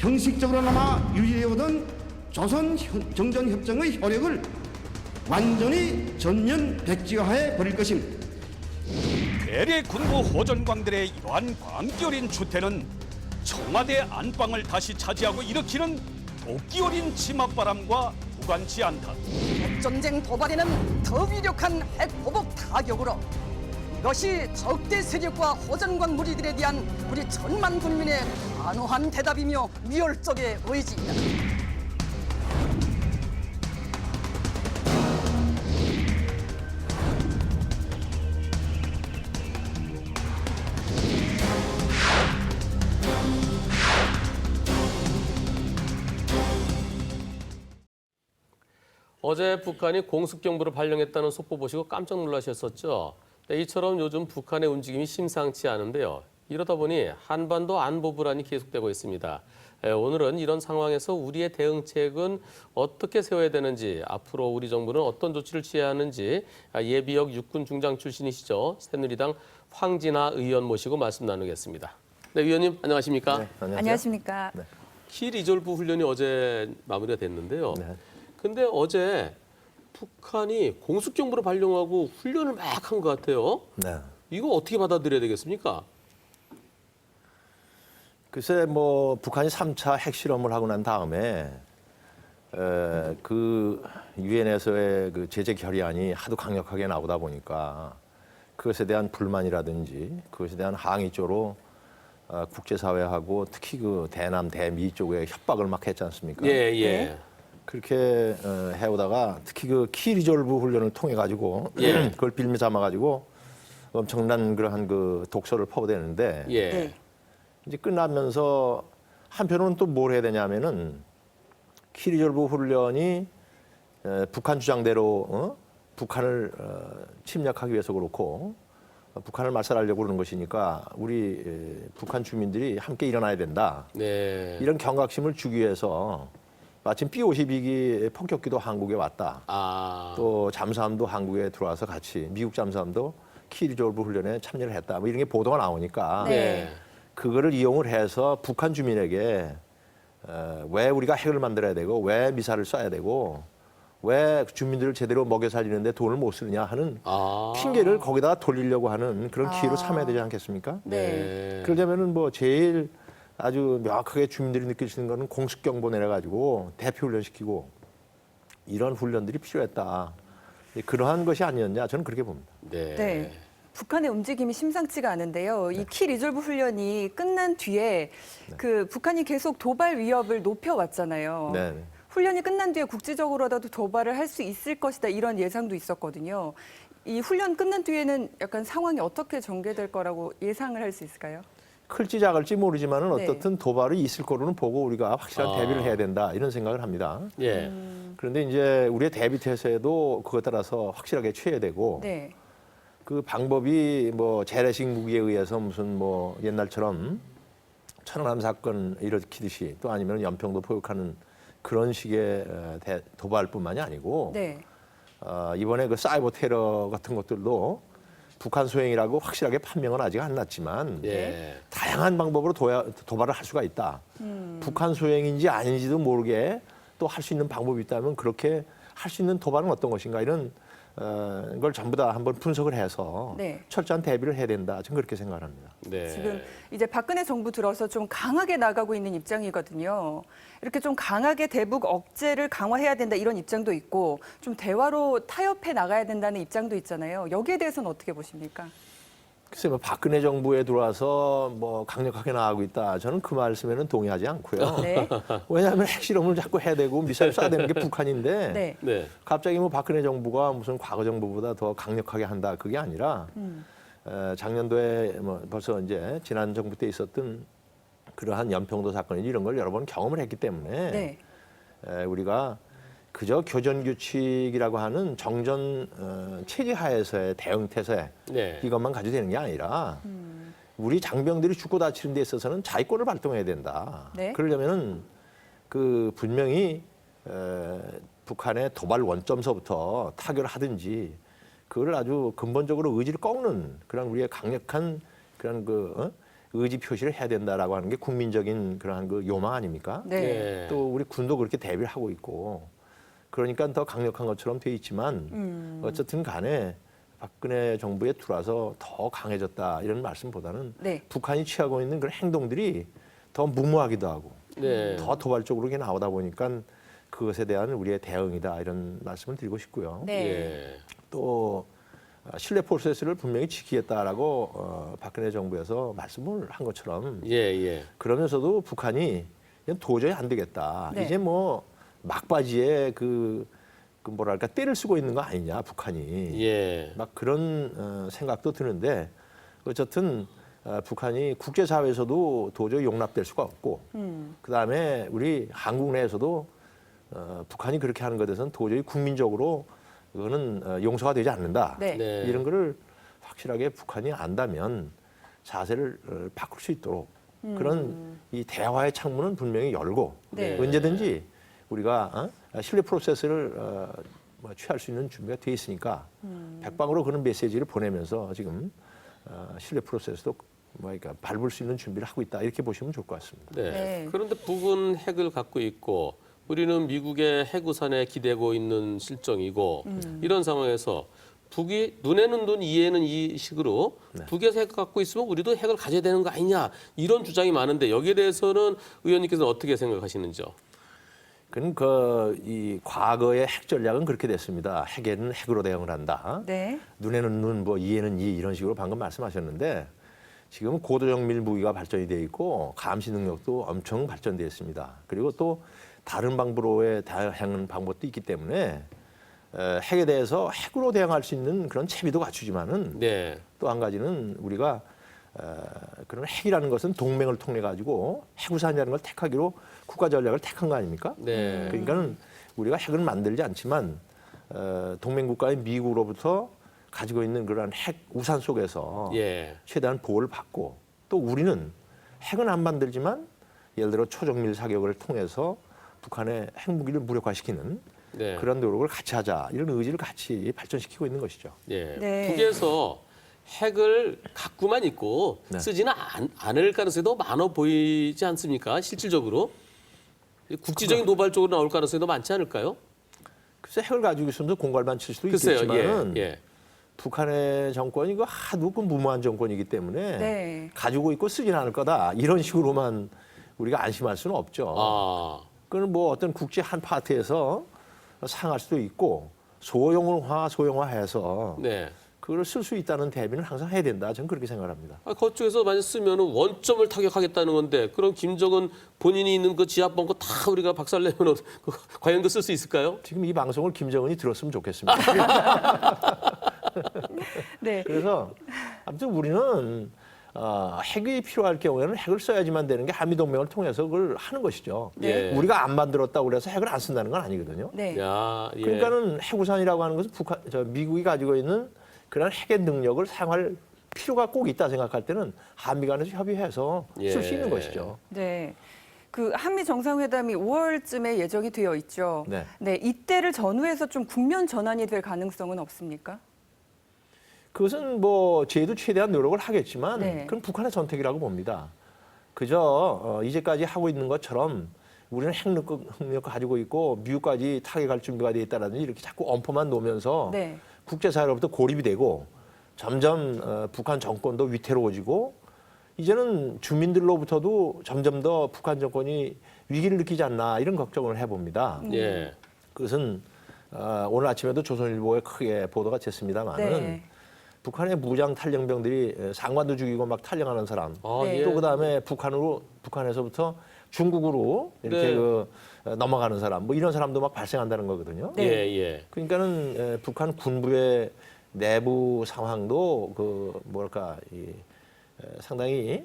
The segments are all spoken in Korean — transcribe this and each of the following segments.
형식적으로나마 유지해오던 조선 정전협정의 효력을 완전히 전면 백지화해 버릴 것입니다. 대래 군부 호전광들의 이러한 광기 어린 추태는 청와대 안방을 다시 차지하고 일으키는 도끼 어린 치맛바람과 무관치 않다. 핵전쟁 도발에는 더 위력한 핵보복 타격으로 이것이 적대 세력과 호전광 무리들에 대한 우리 천만 국민의 단호한 대답이며 미열적의 의지이다. 어제 북한이 공습경보를 발령했다는 속보 보시고 깜짝 놀라셨었죠. 이처럼 요즘 북한의 움직임이 심상치 않은데요. 이러다 보니 한반도 안보 불안이 계속되고 있습니다. 오늘은 이런 상황에서 우리의 대응책은 어떻게 세워야 되는지, 앞으로 우리 정부는 어떤 조치를 취해야 하는지 예비역 육군 중장 출신이시죠. 새누리당 황진아 의원 모시고 말씀 나누겠습니다. 네, 의원님 안녕하십니까? 네, 안녕하십니까? 네. 키 리졸브 훈련이 어제 마무리가 됐는데요. 네. 근데 어제 북한이 공습경보를 발령하고 훈련을 막 한 것 같아요. 네. 이거 어떻게 받아들여야 되겠습니까? 글쎄 뭐 북한이 3차 핵실험을 하고 난 다음에 그 유엔에서의 그 제재 결의안이 하도 강력하게 나오다 보니까 그것에 대한 불만이라든지 그것에 대한 항의 쪽으로 국제사회하고 특히 그 대남 대미 쪽에 협박을 막 했지 않습니까? 예, 예. 네. 그렇게 해오다가 특히 그 키 리졸브 훈련을 통해 가지고 예. 그걸 빌미 삼아 가지고 엄청난 그러한 그 독서를 퍼부대는데 예. 네. 이제 끝나면서 한편으로는 또 뭘 해야 되냐면은 키 리졸브 훈련이 북한 주장대로 북한을 침략하기 위해서 그렇고 북한을 말살하려고 그러는 것이니까 우리 북한 주민들이 함께 일어나야 된다. 네. 이런 경각심을 주기 위해서 마침 B-52기 폭격기도 한국에 왔다. 아. 또 잠수함도 한국에 들어와서 같이 미국 잠수함도 키 리졸브 훈련에 참여를 했다. 뭐 이런 게 보도가 나오니까 네. 그거를 이용을 해서 북한 주민에게 왜 우리가 핵을 만들어야 되고 왜 미사를 쏴야 되고 왜 주민들을 제대로 먹여 살리는데 돈을 못 쓰느냐 하는 아. 핑계를 거기다가 돌리려고 하는 그런 기회로 삼아야 되지 않겠습니까? 네. 그러려면은 뭐 제일 아주 명확하게 주민들이 느낄 수 있는 거는 공습경보 내려가지고 대피 훈련시키고 이런 훈련들이 필요했다. 그러한 것이 아니었냐 저는 그렇게 봅니다. 네. 네. 북한의 움직임이 심상치가 않은데요. 이 키 리졸브 훈련이 끝난 뒤에 그 북한이 계속 도발 위협을 높여왔잖아요. 네. 훈련이 끝난 뒤에 국지적으로라도 도발을 할 수 있을 것이다 이런 예상도 있었거든요. 이 훈련 끝난 뒤에는 약간 상황이 어떻게 전개될 거라고 예상을 할 수 있을까요? 클지 작을지 모르지만은 네. 어떻든 도발이 있을 거로는 보고 우리가 확실한 대비를 해야 된다 이런 생각을 합니다. 예. 그런데 이제 우리의 대비 태세도 그것 따라서 확실하게 취해야 되고 네. 그 방법이 뭐 재래식 무기에 의해서 무슨 뭐 옛날처럼 천안함 사건 일으키듯이 또 아니면 연평도 포격하는 그런 식의 도발뿐만이 아니고 네. 이번에 그 사이버 테러 같은 것들도 북한 소행이라고 확실하게 판명은 아직 안 났지만 예. 다양한 방법으로 도발을 할 수가 있다. 북한 소행인지 아닌지도 모르게 또 할 수 있는 방법이 있다면 그렇게 할 수 있는 도발은 어떤 것인가 이런 걸 전부 다 한번 분석을 해서 네. 철저한 대비를 해야 된다. 저는 그렇게 생각을 합니다. 네. 지금 이제 박근혜 정부 들어서 좀 강하게 나가고 있는 입장이거든요. 이렇게 좀 강하게 대북 억제를 강화해야 된다 이런 입장도 있고 좀 대화로 타협해 나가야 된다는 입장도 있잖아요. 여기에 대해서는 어떻게 보십니까? 글쎄 뭐 박근혜 정부에 들어와서 뭐 강력하게 나가고 있다. 저는 그 말씀에는 동의하지 않고요. 네. 왜냐하면 핵실험을 자꾸 해야 되고 미사일 쏴야 되는 게 북한인데 네. 네. 갑자기 뭐 박근혜 정부가 무슨 과거 정부보다 더 강력하게 한다 그게 아니라 작년도에 뭐 벌써 이제 지난 정부 때 있었던 그러한 연평도 사건이 이런 걸 여러 번 경험을 했기 때문에 네. 우리가 그저 교전 규칙이라고 하는 정전 체제 하에서의 대응 태세 네. 이것만 가지고 되는 게 아니라 우리 장병들이 죽고 다치는 데 있어서는 자위권을 발동해야 된다. 네. 그러려면은 그 분명히 북한의 도발 원점서부터 타결을 하든지 그걸 아주 근본적으로 의지를 꺾는 그런 우리의 강력한 그런 그 의지 표시를 해야 된다라고 하는 게 국민적인 그러한 그 요망 아닙니까? 네. 예. 또 우리 군도 그렇게 대비를 하고 있고 그러니까 더 강력한 것처럼 돼 있지만 어쨌든 간에 박근혜 정부에 들어와서 더 강해졌다 이런 말씀보다는 네. 북한이 취하고 있는 그런 행동들이 더 무모하기도 하고 네. 더 도발적으로 이렇게 나오다 보니까 그것에 대한 우리의 대응이다 이런 말씀을 드리고 싶고요. 네. 예. 또 신뢰 프로세스를 분명히 지키겠다라고 박근혜 정부에서 말씀을 한 것처럼 예, 예. 그러면서도 북한이 그냥 도저히 안 되겠다. 네. 이제 뭐 막바지에 그 뭐랄까 때를 쓰고 있는 거 아니냐 북한이. 예. 막 그런 생각도 드는데 어쨌든 북한이 국제사회에서도 도저히 용납될 수가 없고 그다음에 우리 한국 내에서도 북한이 그렇게 하는 것에 대해서는 도저히 국민적으로 그거는 용서가 되지 않는다. 네. 네. 이런 거를 확실하게 북한이 안다면 자세를 바꿀 수 있도록 그런 이 대화의 창문은 분명히 열고 네. 언제든지 우리가 신뢰 프로세스를 취할 수 있는 준비가 돼 있으니까 백방으로 그런 메시지를 보내면서 지금 신뢰 프로세스도 그러니까 밟을 수 있는 준비를 하고 있다 이렇게 보시면 좋을 것 같습니다. 네. 네. 그런데 북은 핵을 갖고 있고 우리는 미국의 핵우산에 기대고 있는 실정이고 이런 상황에서 북이 눈에는 눈, 이에는 이 식으로 북에서 핵을 갖고 있으면 우리도 핵을 가져야 되는 거 아니냐 이런 주장이 많은데 여기에 대해서는 의원님께서는 어떻게 생각하시는지요? 그건 이 과거의 핵 전략은 그렇게 됐습니다. 핵에는 핵으로 대응을 한다. 네. 눈에는 눈, 뭐 이에는 이 이런 식으로 방금 말씀하셨는데 지금 고도정밀 무기가 발전이 돼 있고 감시 능력도 엄청 발전돼 있습니다. 그리고 또 다른 방법으로의 다양한 방법도 있기 때문에 핵에 대해서 핵으로 대응할 수 있는 그런 채비도 갖추지만은 네. 또 한 가지는 우리가 그런 핵이라는 것은 동맹을 통해 가지고 핵우산이라는 걸 택하기로 국가 전략을 택한 거 아닙니까? 네. 그러니까는 우리가 핵을 만들지 않지만 동맹 국가의 미국으로부터 가지고 있는 그런 핵 우산 속에서 예. 최대한 보호를 받고 또 우리는 핵은 안 만들지만 예를 들어 초정밀 사격을 통해서 북한의 핵무기를 무력화시키는 네. 그런 노력을 같이 하자 이런 의지를 같이 발전시키고 있는 것이죠. 예. 네. 북에서 핵을 갖고만 있고 네. 쓰지는 않을 가능성이 더 많아 보이지 않습니까? 실질적으로 국지적인 도발 쪽으로 나올 가능성이 더 많지 않을까요? 글쎄 핵을 가지고 있으면서 공갈만 칠 수도 글쎄요. 있겠지만은 예. 북한의 정권이 이거 하도 그 무모한 정권이기 때문에 네. 가지고 있고 쓰진 않을 거다 이런 식으로만 우리가 안심할 수는 없죠. 아. 그건 뭐 어떤 국제 한 파트에서 상할 수도 있고 소형화해서 네. 그걸 쓸 수 있다는 대비는 항상 해야 된다. 저는 그렇게 생각합니다. 그쪽에서 만약 쓰면 원점을 타격하겠다는 건데 그럼 김정은 본인이 있는 그 지하 벙커 다 우리가 박살내면 과연 그 쓸 수 있을까요? 지금 이 방송을 김정은이 들었으면 좋겠습니다. 네. 그래서 아무튼 우리는 핵이 필요할 경우에는 핵을 써야지만 되는 게 한미동맹을 통해서 그걸 하는 것이죠. 네. 우리가 안 만들었다고 그래서 핵을 안 쓴다는 건 아니거든요. 네. 야, 예. 그러니까는 핵우산이라고 하는 것은 미국이 가지고 있는 그런 핵의 능력을 사용할 필요가 꼭 있다 생각할 때는 한미 간에서 협의해서 쓸 수 예. 있는 것이죠. 네. 그 한미 정상회담이 5월쯤에 예정이 되어 있죠. 네. 네, 이때를 전후해서 좀 국면 전환이 될 가능성은 없습니까? 그것은 뭐 저희도 최대한 노력을 하겠지만 네. 그건 북한의 선택이라고 봅니다. 그저 이제까지 하고 있는 것처럼 우리는 핵능력 가지고 있고 미국까지 타격할 준비가 돼 있다라든지 이렇게 자꾸 엄포만 놓으면서 네. 국제사회로부터 고립이 되고 점점 북한 정권도 위태로워지고 이제는 주민들로부터도 점점 더 북한 정권이 위기를 느끼지 않나 이런 걱정을 해봅니다. 예. 그것은 오늘 아침에도 조선일보에 크게 보도가 됐습니다만은 네. 북한의 무장 탈영병들이 상관도 죽이고 막 탈영하는 사람 아, 네. 예. 또 그다음에 북한에서부터 중국으로 이렇게 네. 넘어가는 사람 뭐 이런 사람도 막 발생한다는 거거든요. 네. 예, 예. 그러니까는 북한 군부의 내부 상황도 상당히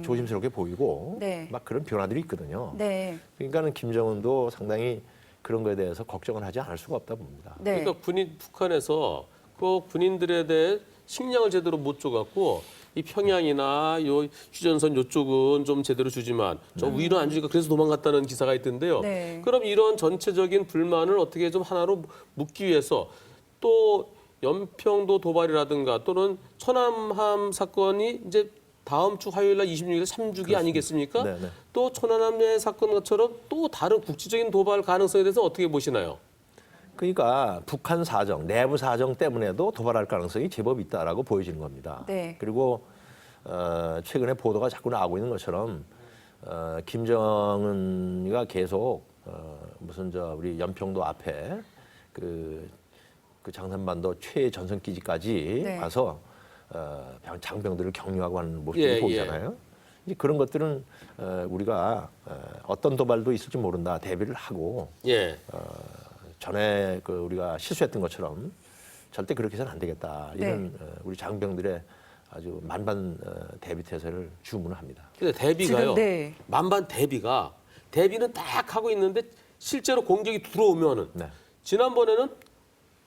조심스럽게 보이고 네. 막 그런 변화들이 있거든요. 네. 그러니까는 김정은도 상당히 그런 거에 대해서 걱정을 하지 않을 수가 없다 봅니다. 네. 그러니까 북한에서 그 군인들에 대해 식량을 제대로 못 줘갖고 이 평양이나 요 휴전선 요쪽은 좀 제대로 주지만 저 위로 안 주니까 그래서 도망갔다는 기사가 있던데요. 네. 그럼 이런 전체적인 불만을 어떻게 좀 하나로 묶기 위해서 또 연평도 도발이라든가 또는 천안함 사건이 이제 다음 주 화요일 날 26일 3주기 아니겠습니까? 네, 네. 또 천안함내 사건처럼 또 다른 국지적인 도발 가능성에 대해서 어떻게 보시나요? 그러니까 북한 사정, 내부 사정 때문에도 도발할 가능성이 제법 있다라고 보여지는 겁니다. 네. 그리고 최근에 보도가 자꾸 나오고 있는 것처럼 김정은이가 계속 무슨 우리 연평도 앞에 그 장산반도 최전선 기지까지 네. 와서 장병들을 격려하고 하는 모습을 예, 보이잖아요. 이제 그런 것들은 우리가 어떤 도발도 있을지 모른다 대비를 하고 예. 전에 우리가 실수했던 것처럼 절대 그렇게 해서는 안 되겠다. 이런 우리 장병들의 아주 만반 대비 태세를 주문을 합니다. 근데 대비가요. 지금, 네. 만반 대비는 딱 하고 있는데 실제로 공격이 들어오면은 네. 지난번에는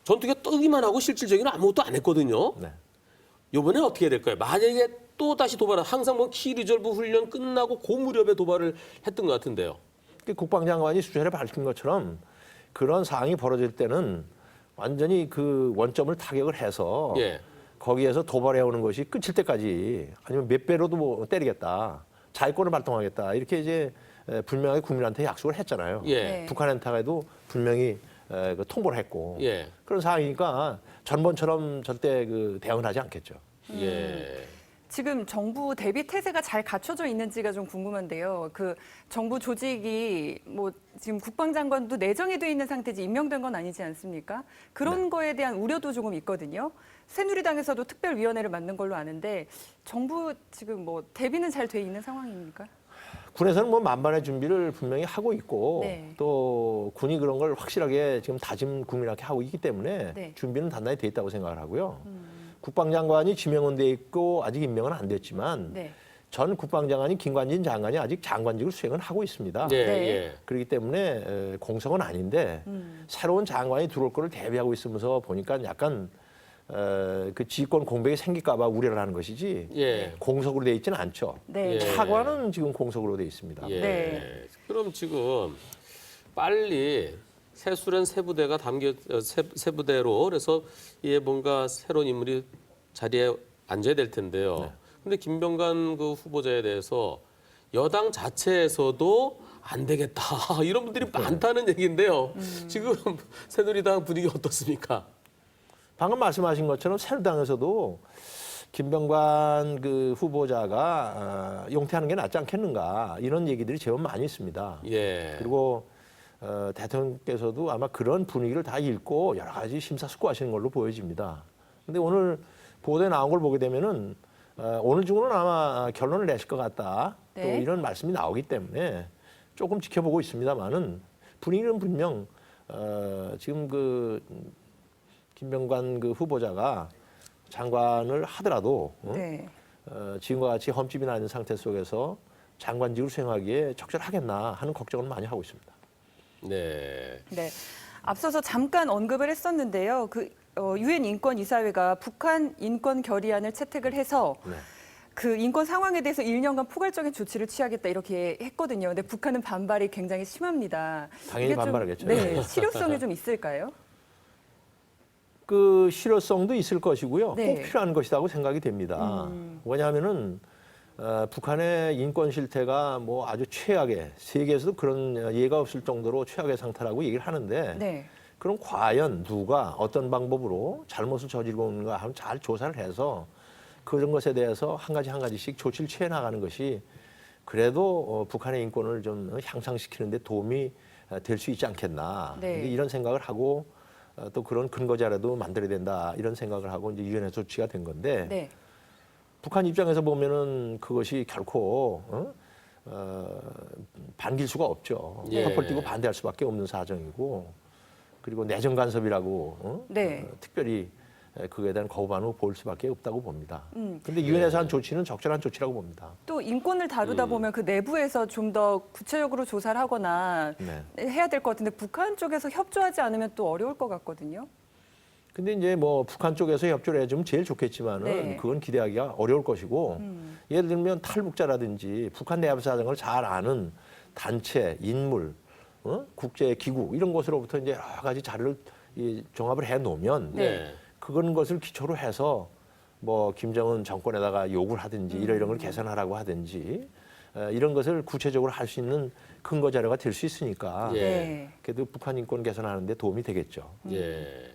전투기가 뜨기만 하고 실질적인 아무것도 안 했거든요. 네. 이번에 어떻게 해야 될까요? 만약에 또 다시 도발을 항상 뭐 키리졸브 훈련 끝나고 그 무렵에 도발을 했던 것 같은데요. 국방장관이 수차례 밝힌 것처럼 그런 상황이 벌어질 때는 완전히 그 원점을 타격을 해서 예. 거기에서 도발해오는 것이 끝일 때까지 아니면 몇 배로도 뭐 때리겠다. 자위권을 발동하겠다. 이렇게 이제 분명하게 국민한테 약속을 했잖아요. 예. 네. 북한한테도 분명히 통보를 했고 예. 그런 상황이니까 전번처럼 절대 대응을 하지 않겠죠. 예. 지금 정부 대비 태세가 잘 갖춰져 있는지가 좀 궁금한데요. 그 정부 조직이 뭐 지금 국방장관도 내정이 돼 있는 상태지 임명된 건 아니지 않습니까? 그런 거에 대한 우려도 조금 있거든요. 새누리당에서도 특별위원회를 만든 걸로 아는데 정부 지금 뭐 대비는 잘 돼 있는 상황입니까? 군에서는 뭐 만반의 준비를 분명히 하고 있고 네. 또 군이 그런 걸 확실하게 지금 다짐 국민하게 하고 있기 때문에 네. 준비는 단단히 돼 있다고 생각을 하고요. 국방장관이 지명은 돼 있고 아직 임명은 안 됐지만 네. 전 국방장관이 김관진 장관이 아직 장관직을 수행을 하고 있습니다. 예. 네. 예. 그렇기 때문에 공석은 아닌데 새로운 장관이 들어올 거를 대비하고 있으면서 보니까 약간 그 지휘권 공백이 생길까 봐 우려를 하는 것이지 예. 공석으로 돼 있지는 않죠. 네. 예. 차관은 지금 공석으로 돼 있습니다. 예. 네. 그럼 지금 빨리 새수련 세부대가 세부대로 그래서 이에 뭔가 새로운 인물이 자리에 앉아야 될 텐데요. 네. 근데 김병관 그 후보자에 대해서 여당 자체에서도 안 되겠다 이런 분들이 많다는 얘기인데요. 지금 새누리당 분위기 어떻습니까? 방금 말씀하신 것처럼 새누리당에서도 김병관 후보자가 용퇴하는 게 낫지 않겠는가 이런 얘기들이 제법 많이 있습니다. 예. 그리고 대통령께서도 아마 그런 분위기를 다 읽고 여러 가지 심사숙고하시는 걸로 보여집니다. 근데 오늘 보도에 나온 걸 보게 되면은 오늘 중으로는 아마 결론을 내실 것 같다. 네. 또 이런 말씀이 나오기 때문에 조금 지켜보고 있습니다만은 분위기는 분명 지금 김병관 후보자가 장관을 하더라도 네. 지금과 같이 험집이 나 있는 상태 속에서 장관직을 수행하기에 적절하겠나 하는 걱정을 많이 하고 있습니다. 네. 네. 앞서서 잠깐 언급을 했었는데요. 유엔 인권이사회가 북한 인권 결의안을 채택을 해서 네. 그 인권 상황에 대해서 1년간 포괄적인 조치를 취하겠다 이렇게 했거든요. 근데 북한은 반발이 굉장히 심합니다. 당연히 이게 좀, 반발하겠죠. 네, 실효성이 좀 있을까요? 그 실효성도 있을 것이고요. 네. 꼭 필요한 것이라고 생각이 됩니다. 왜냐하면은 북한의 인권 실태가 뭐 아주 최악의 세계에서도 그런 예가 없을 정도로 최악의 상태라고 얘기를 하는데 네. 그럼 과연 누가 어떤 방법으로 잘못을 저지르고 있는가 하면 잘 조사를 해서 그런 것에 대해서 한 가지씩 조치를 취해 나가는 것이 그래도 북한의 인권을 좀 향상시키는 데 도움이 될 수 있지 않겠나. 네. 이런 생각을 하고 또 그런 근거자라도 만들어야 된다. 이런 생각을 하고 이제 유엔에 조치가 된 건데 네. 북한 입장에서 보면은 그것이 결코 반길 수가 없죠. 예. 헛벌 뛰고 반대할 수밖에 없는 사정이고 그리고 내정 간섭이라고 네. 특별히 그에 대한 거부 반응을 보일 수밖에 없다고 봅니다. 그런데 유엔에서 한 조치는 적절한 조치라고 봅니다. 또 인권을 다루다 보면 그 내부에서 좀 더 구체적으로 조사를 하거나 네. 해야 될 것 같은데 북한 쪽에서 협조하지 않으면 또 어려울 것 같거든요. 근데 이제 뭐 북한 쪽에서 협조를 해주면 제일 좋겠지만은 네. 그건 기대하기가 어려울 것이고 예를 들면 탈북자라든지 북한 내부 사정을 잘 아는 단체, 인물, 국제 기구 이런 곳으로부터 이제 여러 가지 자료를 종합을 해 놓으면 네. 그런 것을 기초로 해서 뭐 김정은 정권에다가 욕을 하든지 이런 걸 개선하라고 하든지 이런 것을 구체적으로 할 수 있는 근거 자료가 될 수 있으니까 예. 네. 그래도 북한 인권 개선하는 데 도움이 되겠죠. 예.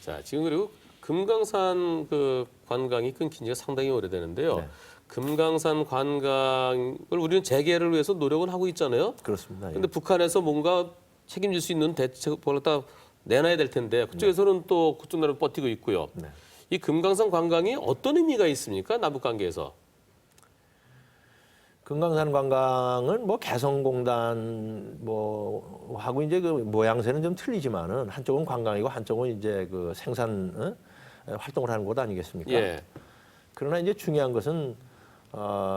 자, 지금 그리고 금강산 그 관광이 끊긴 지가 상당히 오래되는데요. 네. 금강산 관광을 우리는 재개를 위해서 노력은 하고 있잖아요. 그렇습니다. 예. 근데 북한에서 뭔가 책임질 수 있는 대책을 다 내놔야 될 텐데 그쪽에서는 또 그쪽 나라로 버티고 있고요. 네. 이 금강산 관광이 어떤 의미가 있습니까? 남북 관계에서. 금강산 관광은 뭐 개성공단 뭐 하고 이제 그 모양새는 좀 틀리지만은 한쪽은 관광이고 한쪽은 이제 그 생산 활동을 하는 곳 아니겠습니까? 예. 그러나 이제 중요한 것은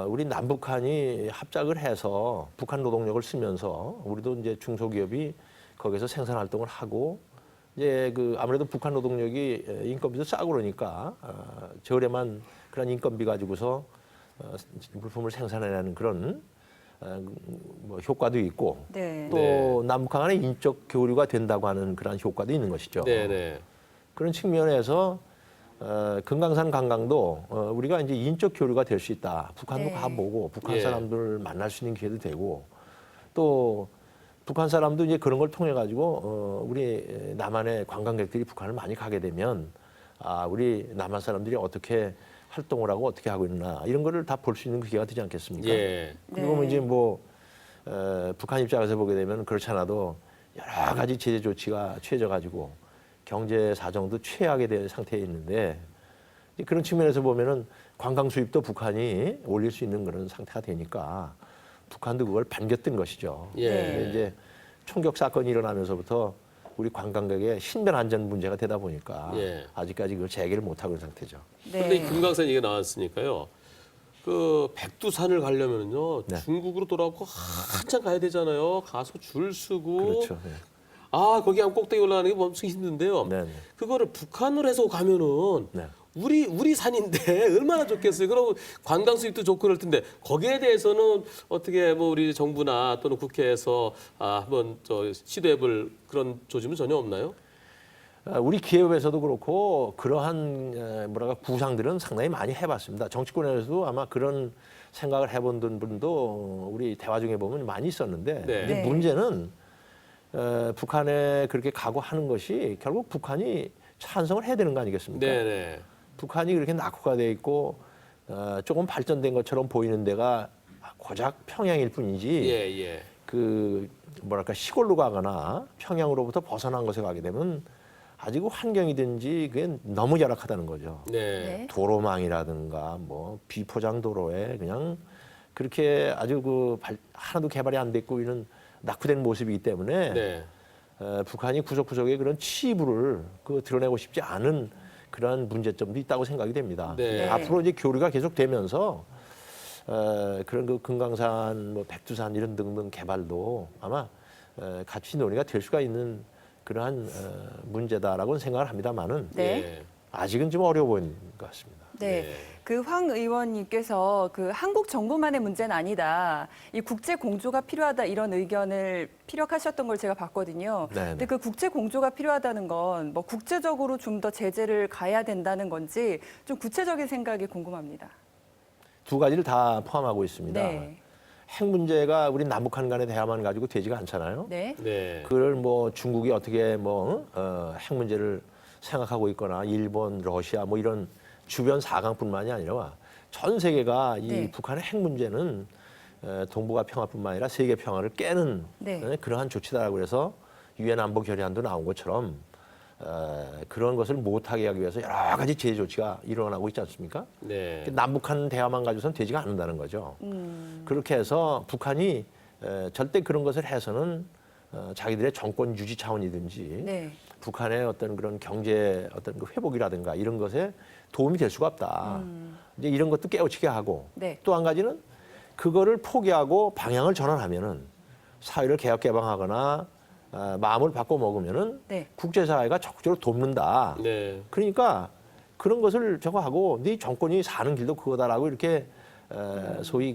우리 남북한이 합작을 해서 북한 노동력을 쓰면서 우리도 이제 중소기업이 거기서 생산 활동을 하고 이제 그 아무래도 북한 노동력이 인건비도 싸고 그러니까 저렴한 그런 인건비 가지고서 물품을 생산해내는 그런 뭐 효과도 있고 네. 또 네. 남북한 간의 인적 교류가 된다고 하는 그런 효과도 있는 것이죠. 네네. 그런 측면에서 금강산 관광도 우리가 이제 인적 교류가 될 수 있다. 북한도 네. 가보고 북한 예. 사람들 만날 수 있는 기회도 되고 또 북한 사람도 이제 그런 걸 통해 가지고 우리 남한의 관광객들이 북한을 많이 가게 되면 우리 남한 사람들이 어떻게 활동을 하고 어떻게 하고 있나 이런 거를 다 볼 수 있는 기회가 되지 않겠습니까? 예. 그리고 뭐 네. 이제 뭐 북한 입장에서 보게 되면 그렇지 않아도 여러 가지 제재 조치가 취해져 가지고 경제 사정도 최악에 대한 상태에 있는데 그런 측면에서 보면은 관광 수입도 북한이 올릴 수 있는 그런 상태가 되니까 북한도 그걸 반겼던 것이죠. 예. 근데 이제 총격 사건이 일어나면서부터 우리 관광객의 신변 안전 문제가 되다 보니까 예. 아직까지 그걸 재개를 못 하고 있는 상태죠. 그런데 이 네. 금강산 얘기가 나왔으니까요. 그 백두산을 가려면요 네. 중국으로 돌아가고 한참 가야 되잖아요. 가서 줄 서고 그렇죠. 네. 거기 한 꼭대기 올라가는 게 엄청 힘든데요. 네, 네. 그거를 북한으로 해서 가면은 네. 우리 산인데 얼마나 좋겠어요. 그럼 관광 수입도 좋고 그럴 텐데 거기에 대해서는 어떻게 뭐 우리 정부나 또는 국회에서 한번 시도해볼 그런 조짐은 전혀 없나요? 우리 기업에서도 그렇고 그러한 뭐랄까 구상들은 상당히 많이 해봤습니다. 정치권에서도 아마 그런 생각을 해본 분도 우리 대화 중에 보면 많이 있었는데 네. 근데 네. 문제는 북한에 그렇게 각오하는 것이 결국 북한이 찬성을 해야 되는 거 아니겠습니까? 네네. 북한이 그렇게 낙후가 돼 있고 조금 발전된 것처럼 보이는 데가 고작 평양일 뿐이지 예. 그 뭐랄까 시골로 가거나 평양으로부터 벗어난 곳에 가게 되면 아직 환경이든지 그게 너무 열악하다는 거죠. 네. 네. 도로망이라든가 뭐 비포장 도로에 그냥 그렇게 아주 하나도 개발이 안 됐고 이런 낙후된 모습이기 때문에 네. 북한이 구석구석에 그런 치부를 드러내고 싶지 않은 그런 문제점도 있다고 생각이 됩니다. 네. 앞으로 이제 교류가 계속되면서 그런 그 금강산, 뭐 백두산 이런 등등 개발도 아마 같이 논의가 될 수가 있는 그러한 문제다라고는 생각을 합니다만은 네. 예. 아직은 좀 어려워 보이는 것 같습니다. 네. 네. 그 황 의원님께서 그 한국 정부만의 문제는 아니다. 이 국제 공조가 필요하다 이런 의견을 피력하셨던 걸 제가 봤거든요. 네, 근데 네. 그 국제 공조가 필요하다는 건 뭐 국제적으로 좀 더 제재를 가야 된다는 건지 좀 구체적인 생각이 궁금합니다. 두 가지를 다 포함하고 있습니다. 네. 핵 문제가 우리 남북한 간의 대화만 가지고 되지가 않잖아요. 네. 네. 그걸 뭐 중국이 어떻게 핵 문제를 생각하고 있거나 일본, 러시아 뭐 이런 주변 사강뿐만이 아니라 전 세계가 이 네. 북한의 핵 문제는 동북아 평화뿐만 아니라 세계 평화를 깨는 네. 그러한 조치다라고 해서 유엔 안보 결의안도 나온 것처럼 그런 것을 못하게 하기 위해서 여러 가지 제재 조치가 일어나고 있지 않습니까? 네. 남북한 대화만 가지고선 되지가 않는다는 거죠. 그렇게 해서 북한이 절대 그런 것을 해서는 자기들의 정권 유지 차원이든지 네. 북한의 어떤 그런 경제 어떤 그 회복이라든가 이런 것에 도움이 될 수가 없다. 이제 이런 것도 깨우치게 하고 네. 또 한 가지는 그거를 포기하고 방향을 전환하면은 사회를 개혁 개방하거나 마음을 바꿔 먹으면은 네. 국제사회가 적극적으로 돕는다. 네. 그러니까 그런 것을 저거 하고 네 정권이 사는 길도 그거다라고 이렇게 소위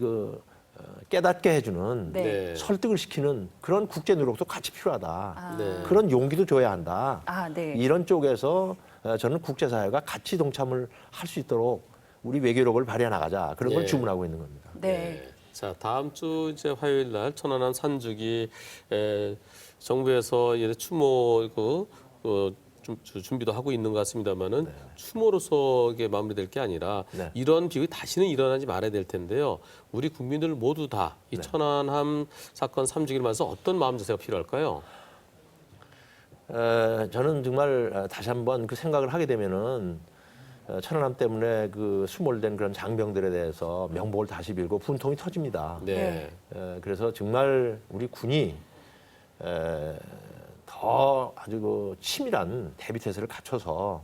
깨닫게 해주는 네. 네. 설득을 시키는 그런 국제 노력도 같이 필요하다. 네. 그런 용기도 줘야 한다. 네. 이런 쪽에서 저는 국제사회가 같이 동참을 할 수 있도록 우리 외교력을 발휘해 나가자 그런 걸 예. 주문하고 있는 겁니다. 네. 자, 다음 주 이제 화요일 날 천안함 산주기 정부에서 이제 추모 준비도 하고 있는 것 같습니다만은 추모로서 이게 마무리될 게 아니라 네. 이런 비극이 다시는 일어나지 말아야 될 텐데요. 우리 국민들 모두 다 이 천안함 사건 3주기를 맞아서 어떤 마음 자세가 필요할까요? 저는 정말 다시 한번 그 생각을 하게 되면은 천안함 때문에 그 수몰된 그런 장병들에 대해서 명복을 다시 빌고 분통이 터집니다. 네. 그래서 정말 우리 군이 더 아주 그 치밀한 대비 태세를 갖춰서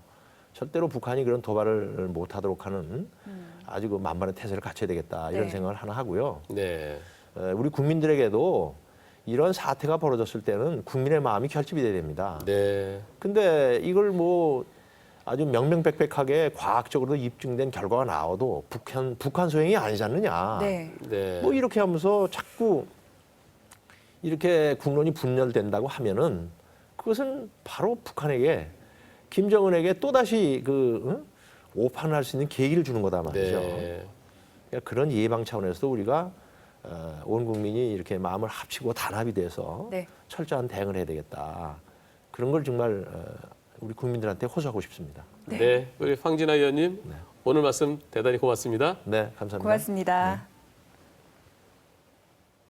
절대로 북한이 그런 도발을 못하도록 하는 아주 그 만반의 태세를 갖춰야 되겠다 이런 네. 생각을 하나 하고요. 네. 우리 국민들에게도 이런 사태가 벌어졌을 때는 국민의 마음이 결집이 돼야 됩니다. 네. 근데 이걸 뭐 아주 명명백백하게 과학적으로 입증된 결과가 나와도 북한 소행이 아니지 않느냐. 네. 네. 뭐 이렇게 하면서 자꾸 이렇게 국론이 분열된다고 하면은 그것은 바로 북한에게 김정은에게 또다시 오판을 할 수 있는 계기를 주는 거다 말이죠. 네. 그러니까 그런 예방 차원에서도 우리가 온 국민이 이렇게 마음을 합치고 단합이 돼서 네. 철저한 대응을 해야 되겠다. 그런 걸 정말 우리 국민들한테 호소하고 싶습니다. 네. 우리 황진아 의원님 오늘 말씀 대단히 고맙습니다. 네, 감사합니다. 고맙습니다.